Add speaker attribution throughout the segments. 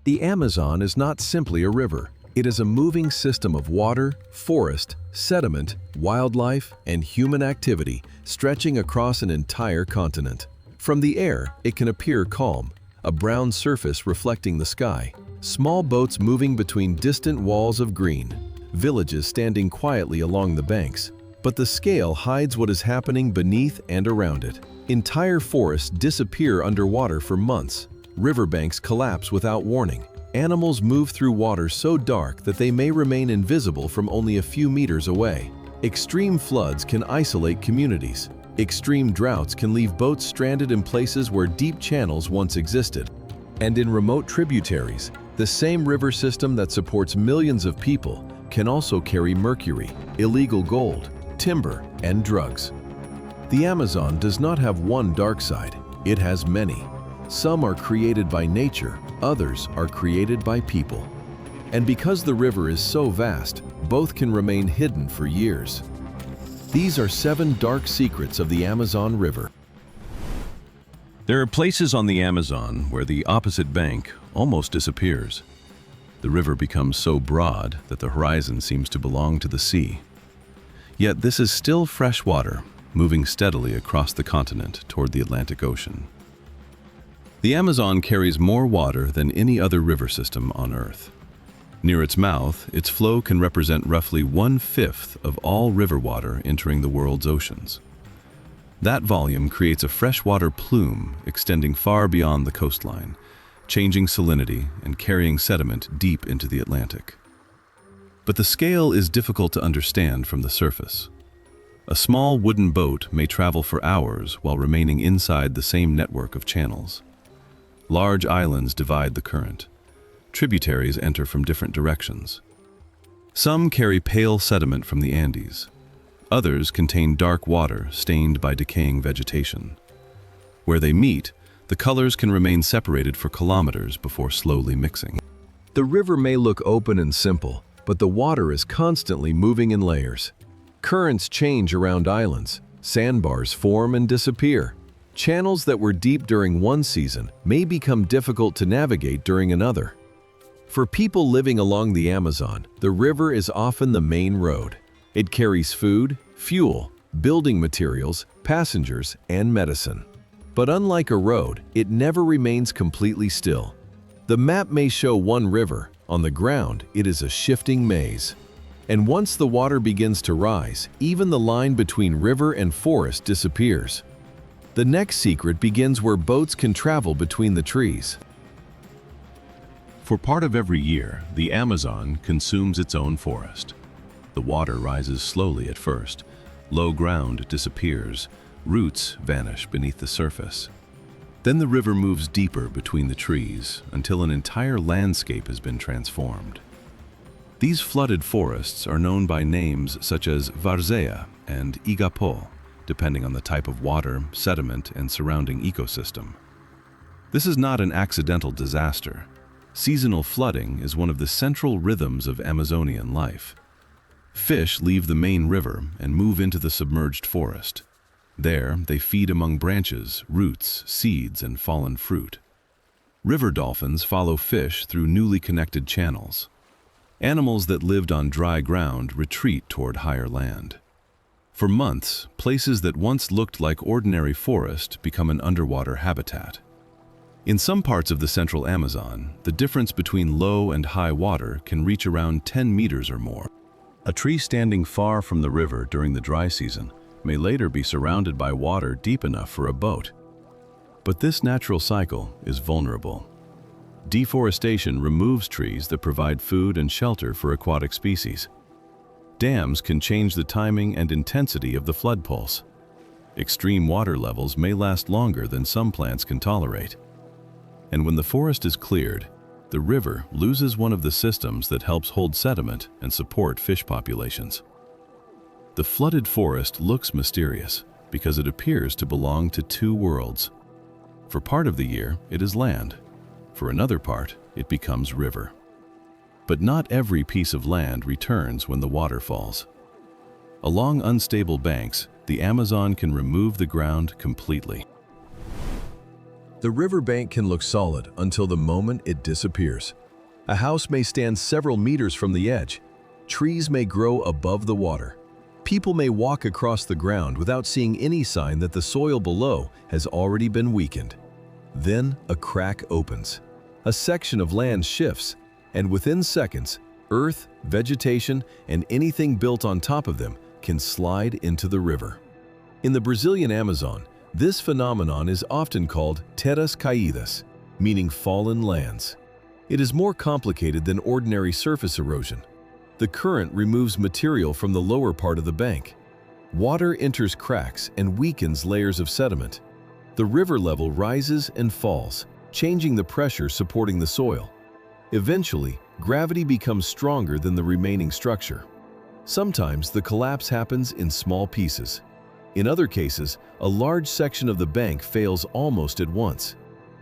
Speaker 1: The Amazon is not simply a river. It is a moving system of water, forest, sediment, wildlife, and human activity stretching across an entire continent. From the air, it can appear calm, a brown surface reflecting the sky, small boats moving between distant walls of green, villages standing quietly along the banks. But the scale hides what is happening beneath and around it. Entire forests disappear underwater for months. Riverbanks collapse without warning. Animals move through water so dark that they may remain invisible from only a few meters away. Extreme floods can isolate communities. Extreme droughts can leave boats stranded in places where deep channels once existed. And in remote tributaries, the same river system that supports millions of people can also carry mercury, illegal gold, timber, and drugs. The Amazon does not have one dark side, it has many. Some are created by nature, others are created by people. And because the river is so vast, both can remain hidden for years. These are 7 dark secrets of the Amazon River.
Speaker 2: There are places on the Amazon where the opposite bank almost disappears. The river becomes so broad that the horizon seems to belong to the sea. Yet this is still fresh water, moving steadily across the continent toward the Atlantic Ocean. The Amazon carries more water than any other river system on Earth. Near its mouth, its flow can represent roughly 1/5 of all river water entering the world's oceans. That volume creates a freshwater plume extending far beyond the coastline, changing salinity and carrying sediment deep into the Atlantic. But the scale is difficult to understand from the surface. A small wooden boat may travel for hours while remaining inside the same network of channels. Large islands divide the current. Tributaries enter from different directions. Some carry pale sediment from the Andes. Others contain dark water stained by decaying vegetation. Where they meet, the colors can remain separated for kilometers before slowly mixing.
Speaker 1: The river may look open and simple, but the water is constantly moving in layers. Currents change around islands, sandbars form and disappear. Channels that were deep during one season may become difficult to navigate during another. For people living along the Amazon, the river is often the main road. It carries food, fuel, building materials, passengers, and medicine. But unlike a road, it never remains completely still. The map may show one river. On the ground, it is a shifting maze. And once the water begins to rise, even the line between river and forest disappears. The next secret begins where boats can travel between the trees.
Speaker 2: For part of every year, the Amazon consumes its own forest. The water rises slowly at first. Low ground disappears. Roots vanish beneath the surface. Then the river moves deeper between the trees until an entire landscape has been transformed. These flooded forests are known by names such as Várzea and Igapó, depending on the type of water, sediment, and surrounding ecosystem. This is not an accidental disaster. Seasonal flooding is one of the central rhythms of Amazonian life. Fish leave the main river and move into the submerged forest. There, they feed among branches, roots, seeds, and fallen fruit. River dolphins follow fish through newly connected channels. Animals that lived on dry ground retreat toward higher land. For months, places that once looked like ordinary forest become an underwater habitat. In some parts of the central Amazon, the difference between low and high water can reach around 10 meters or more. A tree standing far from the river during the dry season may later be surrounded by water deep enough for a boat. But this natural cycle is vulnerable. Deforestation removes trees that provide food and shelter for aquatic species. Dams can change the timing and intensity of the flood pulse. Extreme water levels may last longer than some plants can tolerate. And when the forest is cleared, the river loses one of the systems that helps hold sediment and support fish populations. The flooded forest looks mysterious because it appears to belong to two worlds. For part of the year, it is land. For another part, it becomes river. But not every piece of land returns when the water falls. Along unstable banks, the Amazon can remove the ground completely.
Speaker 1: The riverbank can look solid until the moment it disappears. A house may stand several meters from the edge. Trees may grow above the water. People may walk across the ground without seeing any sign that the soil below has already been weakened. Then a crack opens. A section of land shifts, and within seconds, earth, vegetation, and anything built on top of them can slide into the river. In the Brazilian Amazon, this phenomenon is often called terras caídas, meaning fallen lands. It is more complicated than ordinary surface erosion. The current removes material from the lower part of the bank. Water enters cracks and weakens layers of sediment. The river level rises and falls, changing the pressure supporting the soil. Eventually, gravity becomes stronger than the remaining structure. Sometimes the collapse happens in small pieces. In other cases, a large section of the bank fails almost at once.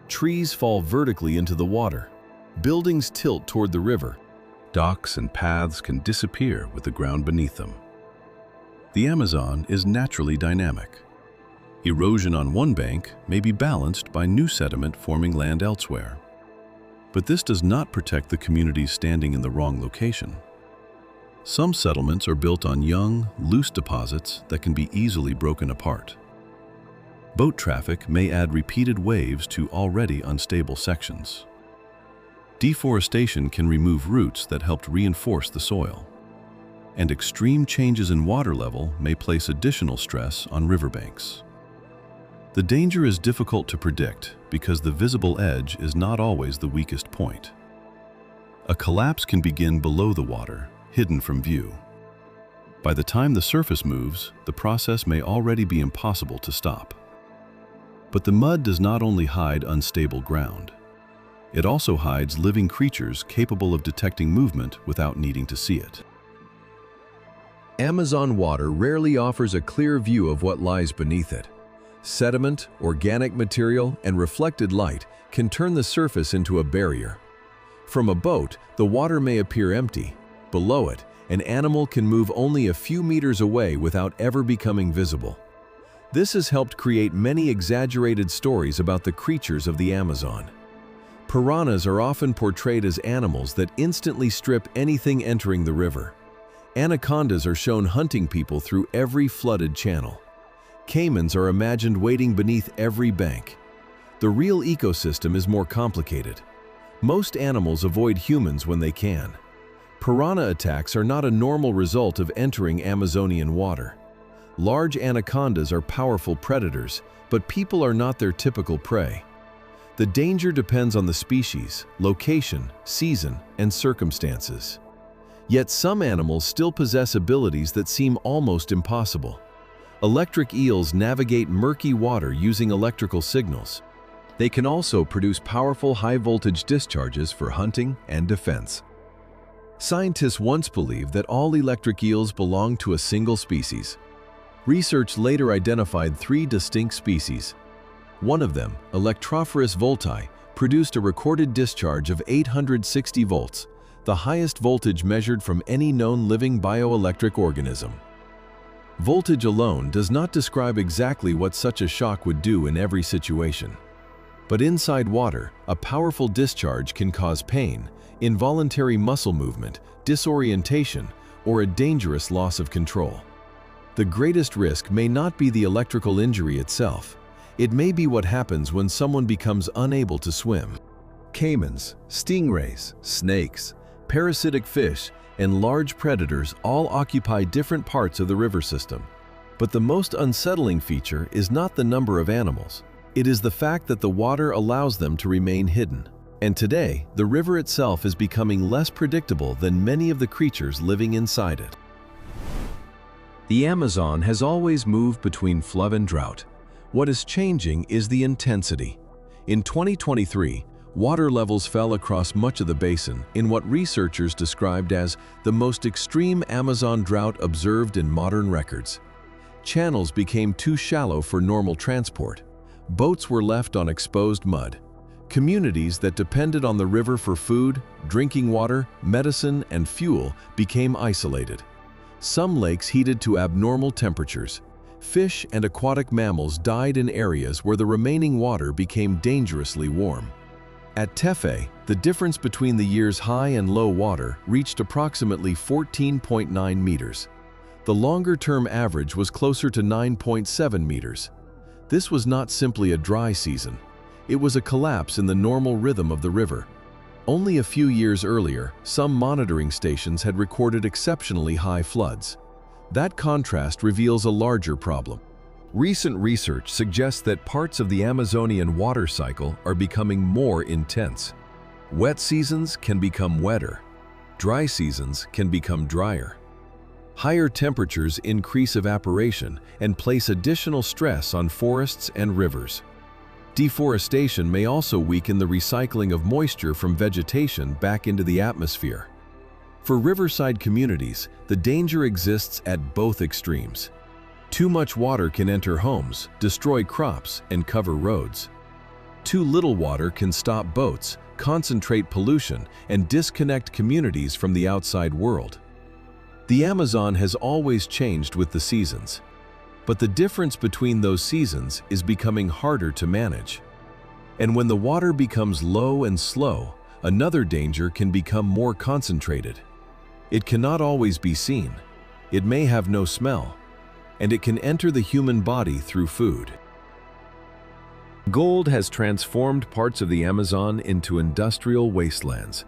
Speaker 1: Trees fall vertically into the water. Buildings tilt toward the river.
Speaker 2: Docks and paths can disappear with the ground beneath them. The Amazon is naturally dynamic. Erosion on one bank may be balanced by new sediment forming land elsewhere. But this does not protect the communities standing in the wrong location. Some settlements are built on young, loose deposits that can be easily broken apart. Boat traffic may add repeated waves to already unstable sections. Deforestation can remove roots that helped reinforce the soil. And extreme changes in water level may place additional stress on riverbanks. The danger is difficult to predict because the visible edge is not always the weakest point. A collapse can begin below the water, hidden from view. By the time the surface moves, the process may already be impossible to stop. But the mud does not only hide unstable ground. It also hides living creatures capable of detecting movement without needing to see it.
Speaker 1: Amazon water rarely offers a clear view of what lies beneath it. Sediment, organic material, and reflected light can turn the surface into a barrier. From a boat, the water may appear empty. Below it, an animal can move only a few meters away without ever becoming visible. This has helped create many exaggerated stories about the creatures of the Amazon. Piranhas are often portrayed as animals that instantly strip anything entering the river. Anacondas are shown hunting people through every flooded channel. Caimans are imagined waiting beneath every bank. The real ecosystem is more complicated. Most animals avoid humans when they can. Piranha attacks are not a normal result of entering Amazonian water. Large anacondas are powerful predators, but people are not their typical prey. The danger depends on the species, location, season, and circumstances. Yet some animals still possess abilities that seem almost impossible. Electric eels navigate murky water using electrical signals. They can also produce powerful high-voltage discharges for hunting and defense. Scientists once believed that all electric eels belonged to a single species. Research later identified 3 distinct species. One of them, Electrophorus volti, produced a recorded discharge of 860 volts, the highest voltage measured from any known living bioelectric organism. Voltage alone does not describe exactly what such a shock would do in every situation. But inside water, a powerful discharge can cause pain, involuntary muscle movement, disorientation, or a dangerous loss of control. The greatest risk may not be the electrical injury itself. It may be what happens when someone becomes unable to swim. Caimans, stingrays, snakes, parasitic fish, and large predators all occupy different parts of the river system. But the most unsettling feature is not the number of animals. It is the fact that the water allows them to remain hidden. And today, the river itself is becoming less predictable than many of the creatures living inside it. The Amazon has always moved between flood and drought. What is changing is the intensity. In 2023, water levels fell across much of the basin in what researchers described as the most extreme Amazon drought observed in modern records. Channels became too shallow for normal transport. Boats were left on exposed mud. Communities that depended on the river for food, drinking water, medicine, and fuel became isolated. Some lakes heated to abnormal temperatures. Fish and aquatic mammals died in areas where the remaining water became dangerously warm. At Tefe, the difference between the year's high and low water reached approximately 14.9 meters. The longer-term average was closer to 9.7 meters. This was not simply a dry season. It was a collapse in the normal rhythm of the river. Only a few years earlier, some monitoring stations had recorded exceptionally high floods. That contrast reveals a larger problem. Recent research suggests that parts of the Amazonian water cycle are becoming more intense. Wet seasons can become wetter. Dry seasons can become drier. Higher temperatures increase evaporation and place additional stress on forests and rivers. Deforestation may also weaken the recycling of moisture from vegetation back into the atmosphere. For riverside communities, the danger exists at both extremes. Too much water can enter homes, destroy crops, and cover roads. Too little water can stop boats, concentrate pollution, and disconnect communities from the outside world. The Amazon has always changed with the seasons, but the difference between those seasons is becoming harder to manage. And when the water becomes low and slow, another danger can become more concentrated. It cannot always be seen. It may have no smell, and it can enter the human body through food. Gold has transformed parts of the Amazon into industrial wastelands.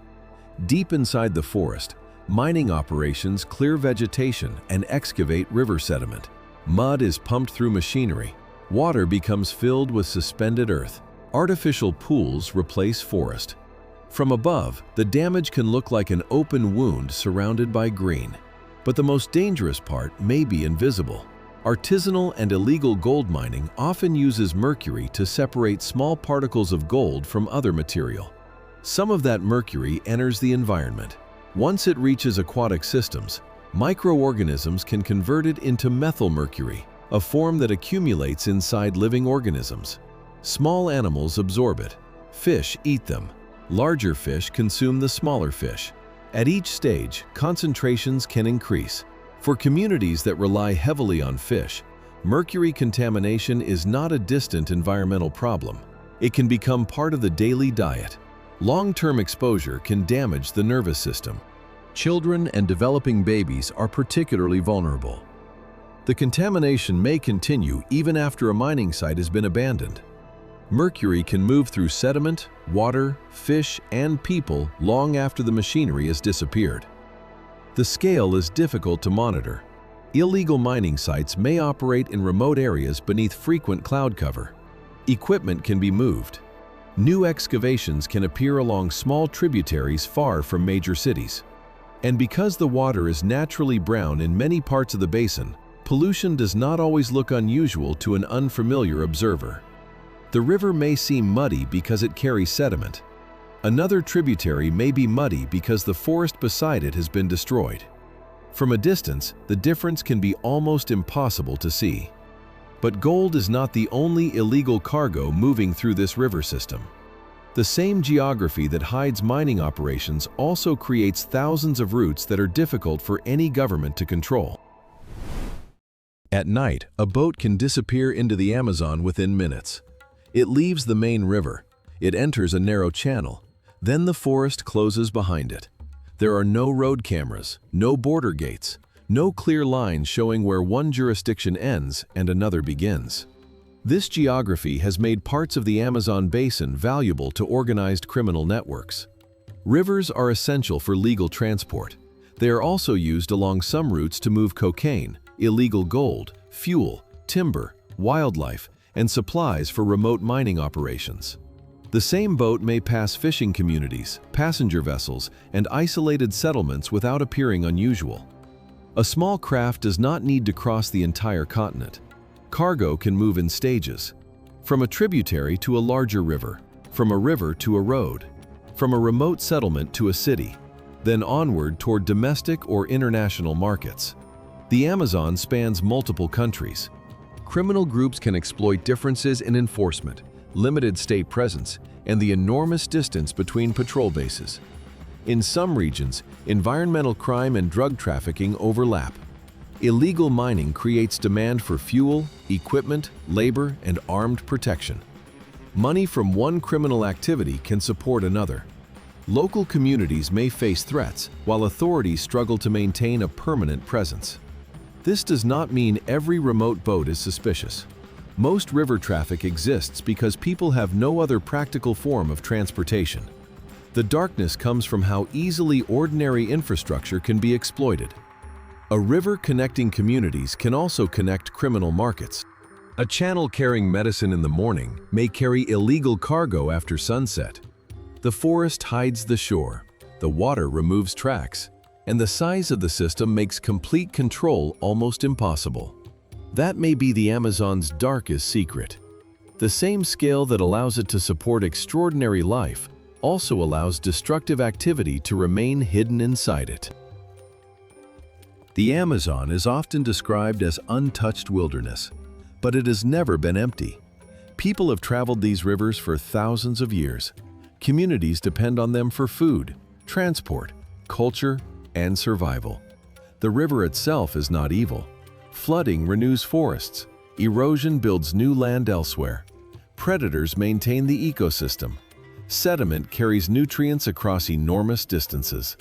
Speaker 1: Deep inside the forest, mining operations clear vegetation and excavate river sediment. Mud is pumped through machinery. Water becomes filled with suspended earth. Artificial pools replace forest. From above, the damage can look like an open wound surrounded by green. But the most dangerous part may be invisible. Artisanal and illegal gold mining often uses mercury to separate small particles of gold from other material. Some of that mercury enters the environment. Once it reaches aquatic systems, microorganisms can convert it into methylmercury, a form that accumulates inside living organisms. Small animals absorb it. Fish eat them. Larger fish consume the smaller fish. At each stage, concentrations can increase. For communities that rely heavily on fish, mercury contamination is not a distant environmental problem. It can become part of the daily diet. Long-term exposure can damage the nervous system. Children and developing babies are particularly vulnerable. The contamination may continue even after a mining site has been abandoned. Mercury can move through sediment, water, fish, and people long after the machinery has disappeared. The scale is difficult to monitor. Illegal mining sites may operate in remote areas beneath frequent cloud cover. Equipment can be moved. New excavations can appear along small tributaries far from major cities. And because the water is naturally brown in many parts of the basin, pollution does not always look unusual to an unfamiliar observer. The river may seem muddy because it carries sediment. Another tributary may be muddy because the forest beside it has been destroyed. From a distance, the difference can be almost impossible to see. But gold is not the only illegal cargo moving through this river system. The same geography that hides mining operations also creates thousands of routes that are difficult for any government to control. At night, a boat can disappear into the Amazon within minutes. It leaves the main river. It enters a narrow channel. Then the forest closes behind it. There are no road cameras, no border gates, no clear lines showing where one jurisdiction ends and another begins. This geography has made parts of the Amazon basin valuable to organized criminal networks. Rivers are essential for legal transport. They are also used along some routes to move cocaine, illegal gold, fuel, timber, wildlife, and supplies for remote mining operations. The same boat may pass fishing communities, passenger vessels, and isolated settlements without appearing unusual. A small craft does not need to cross the entire continent. Cargo can move in stages, from a tributary to a larger river, from a river to a road, from a remote settlement to a city, then onward toward domestic or international markets. The Amazon spans multiple countries. Criminal groups can exploit differences in enforcement, limited state presence, and the enormous distance between patrol bases. In some regions, environmental crime and drug trafficking overlap. Illegal mining creates demand for fuel, equipment, labor, and armed protection. Money from one criminal activity can support another. Local communities may face threats, while authorities struggle to maintain a permanent presence. This does not mean every remote boat is suspicious. Most river traffic exists because people have no other practical form of transportation. The darkness comes from how easily ordinary infrastructure can be exploited. A river connecting communities can also connect criminal markets. A channel carrying medicine in the morning may carry illegal cargo after sunset. The forest hides the shore, the water removes tracks, and the size of the system makes complete control almost impossible. That may be the Amazon's darkest secret. The same scale that allows it to support extraordinary life also allows destructive activity to remain hidden inside it. The Amazon is often described as untouched wilderness, but it has never been empty. People have traveled these rivers for thousands of years. Communities depend on them for food, transport, culture, and survival. The river itself is not evil. Flooding renews forests. Erosion builds new land elsewhere. Predators maintain the ecosystem. Sediment carries nutrients across enormous distances.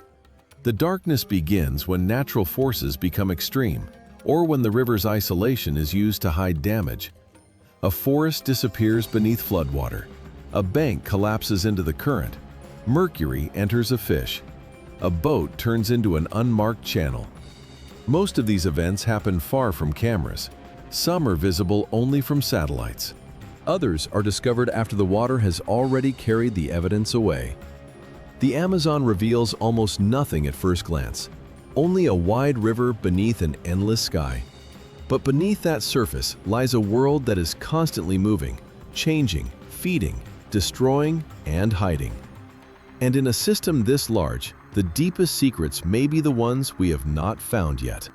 Speaker 1: The darkness begins when natural forces become extreme, or when the river's isolation is used to hide damage. A forest disappears beneath floodwater. A bank collapses into the current. Mercury enters a fish. A boat turns into an unmarked channel. Most of these events happen far from cameras. Some are visible only from satellites. Others are discovered after the water has already carried the evidence away. The Amazon reveals almost nothing at first glance, only a wide river beneath an endless sky. But beneath that surface lies a world that is constantly moving, changing, feeding, destroying, and hiding. And in a system this large, the deepest secrets may be the ones we have not found yet.